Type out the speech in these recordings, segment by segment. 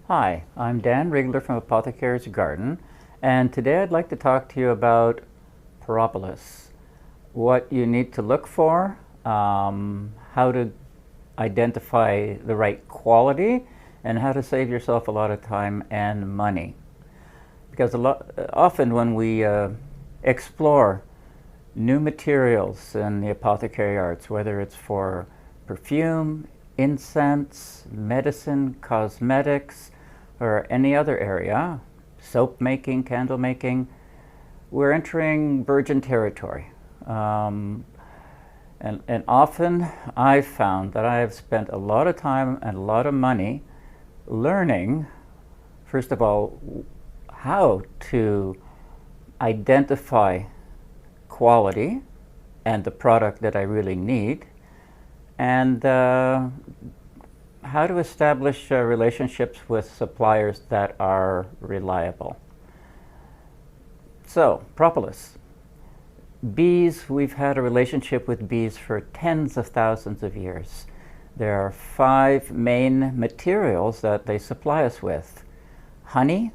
Hi, I'm Dan Rigler from Apothecary's Garden, and today I'd like to talk to you about Propolis, what you need to look for, how to identify the right quality, and how to save yourself a lot of time and money. Because often when we explore new materials in the apothecary arts, whether it's for perfume, incense, medicine, cosmetics, or any other area, soap making, candle making, we're entering virgin territory. And often I've found that I've spent a lot of time and a lot of money learning, first of all, how to identify quality and the product that I really need, and how to establish relationships with suppliers that are reliable. So, Propolis. Bees, we've had a relationship with bees for tens of thousands of years. There are 5 main materials that they supply us with: honey,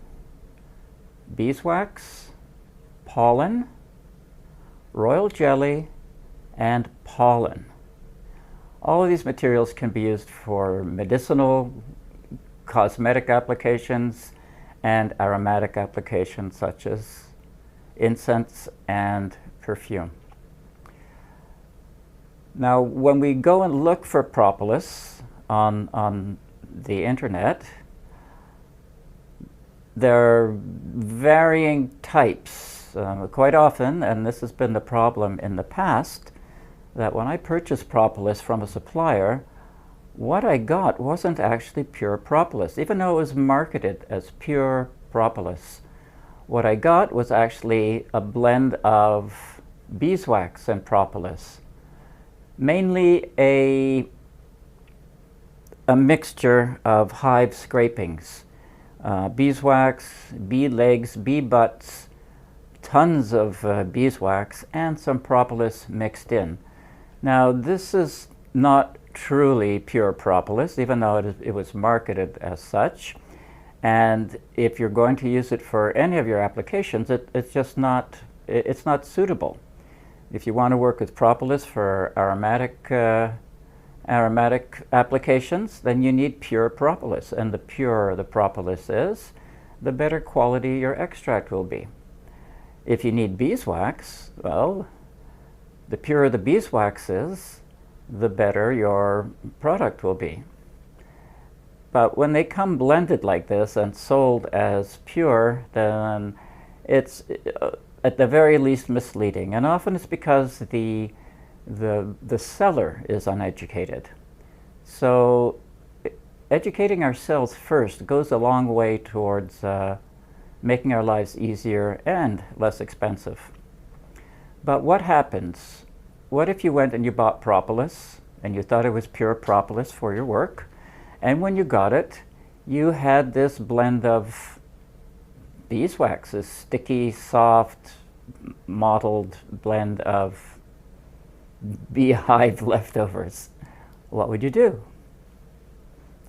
beeswax, pollen, royal jelly, and pollen. All of these materials can be used for medicinal, cosmetic applications, and aromatic applications such as incense and perfume. Now, when we go and look for propolis on the internet, there are varying types. Quite often, and this has been the problem in the past, that when I purchased propolis from a supplier, what I got wasn't actually pure propolis, even though it was marketed as pure propolis. What I got was actually a blend of beeswax and propolis, mainly a mixture of hive scrapings, beeswax, bee legs, bee butts, tons of beeswax, and some propolis mixed in. Now, this is not truly pure propolis, even though it was marketed as such. And if you're going to use it for any of your applications, it's just not, it's not suitable. If you want to work with propolis for aromatic applications, then you need pure propolis. And the purer the propolis is, the better quality your extract will be. If you need beeswax, well, the purer the beeswax is, the better your product will be. But when they come blended like this and sold as pure, then it's at the very least misleading. And often it's because the seller is uneducated. So educating ourselves first goes a long way towards making our lives easier and less expensive. But what happens? What if you went and you bought propolis and you thought it was pure propolis for your work, and when you got it, you had this blend of beeswax, this sticky, soft, mottled blend of beehive leftovers? What would you do?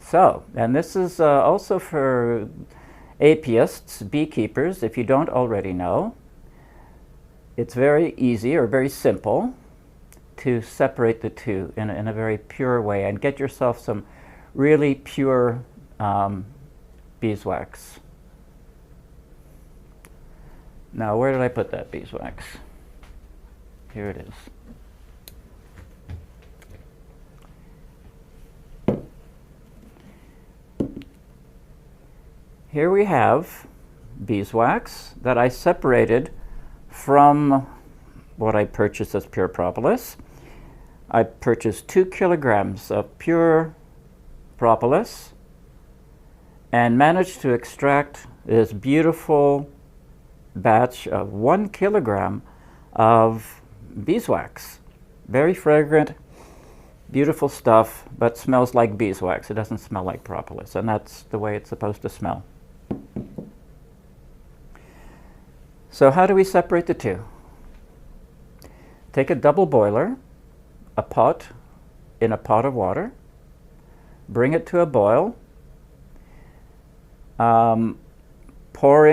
So, and this is also for apiists, beekeepers, if you don't already know. It's very easy or very simple to separate the two in a very pure way and get yourself some really pure beeswax. Now, where did I put that beeswax? Here it is. Here we have beeswax that I separated from what I purchased as pure propolis. I purchased 2 kilograms of pure propolis and managed to extract this beautiful batch of 1 kilogram of beeswax. Very fragrant, beautiful stuff, but smells like beeswax. It doesn't smell like propolis, and that's the way it's supposed to smell. So how do we separate the two? Take a double boiler, a pot in a pot of water, bring it to a boil, Put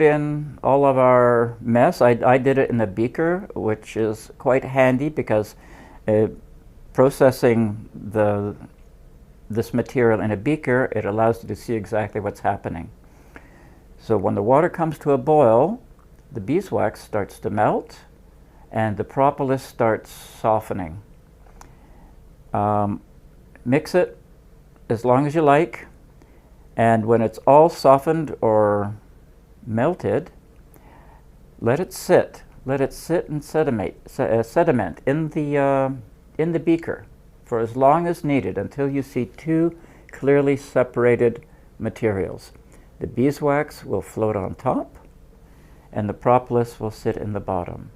in all of our mess. I did it in a beaker, which is quite handy because processing this material in a beaker, it allows you to see exactly what's happening. So when the water comes to a boil, the beeswax starts to melt and the propolis starts softening. Mix it as long as you like, and when it's all softened or melted, let it sit. Let it sit and sediment in the beaker for as long as needed until you see two clearly separated materials. The beeswax will float on top and the propolis will sit in the bottom.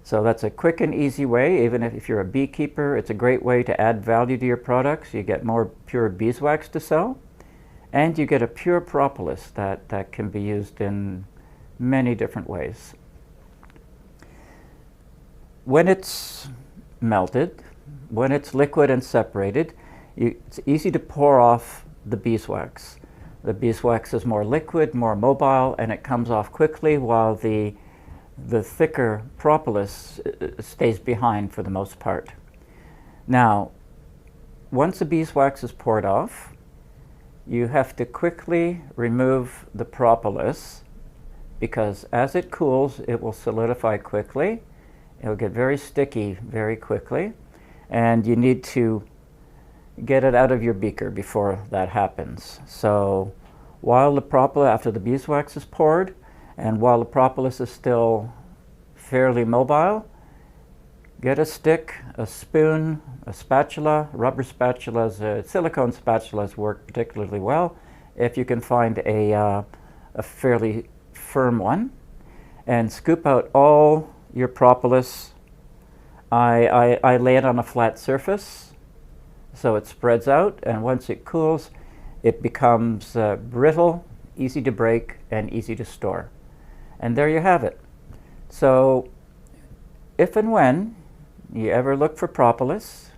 So that's a quick and easy way. Even if you're a beekeeper, it's a great way to add value to your products. You get more pure beeswax to sell, and you get a pure propolis that can be used in many different ways. When it's melted, when it's liquid and separated, it's easy to pour off the beeswax. The beeswax is more liquid, more mobile, and it comes off quickly, while the thicker propolis stays behind for the most part. Now, once the beeswax is poured off, you have to quickly remove the propolis, because as it cools, it will solidify quickly. It'll get very sticky very quickly, and you need to get it out of your beaker before that happens. So while the propolis, after the beeswax is poured, and while the propolis is still fairly mobile, get a stick, a spoon, a spatula. Rubber spatulas, silicone spatulas work particularly well if you can find a fairly firm one, and scoop out all your propolis. I lay it on a flat surface so it spreads out, and once it cools, it becomes brittle, easy to break, and easy to store. And there you have it. So if and when you ever look for propolis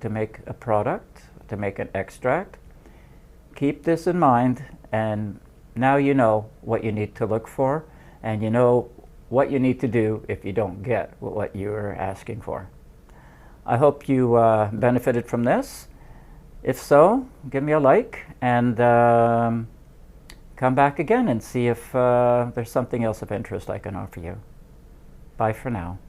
to make a product, to make an extract, keep this in mind, and now you know what you need to look for, and you know what you need to do if you don't get what you're asking for. I hope you benefited from this. If so, give me a like, and come back again and see if there's something else of interest I can offer you. Bye for now.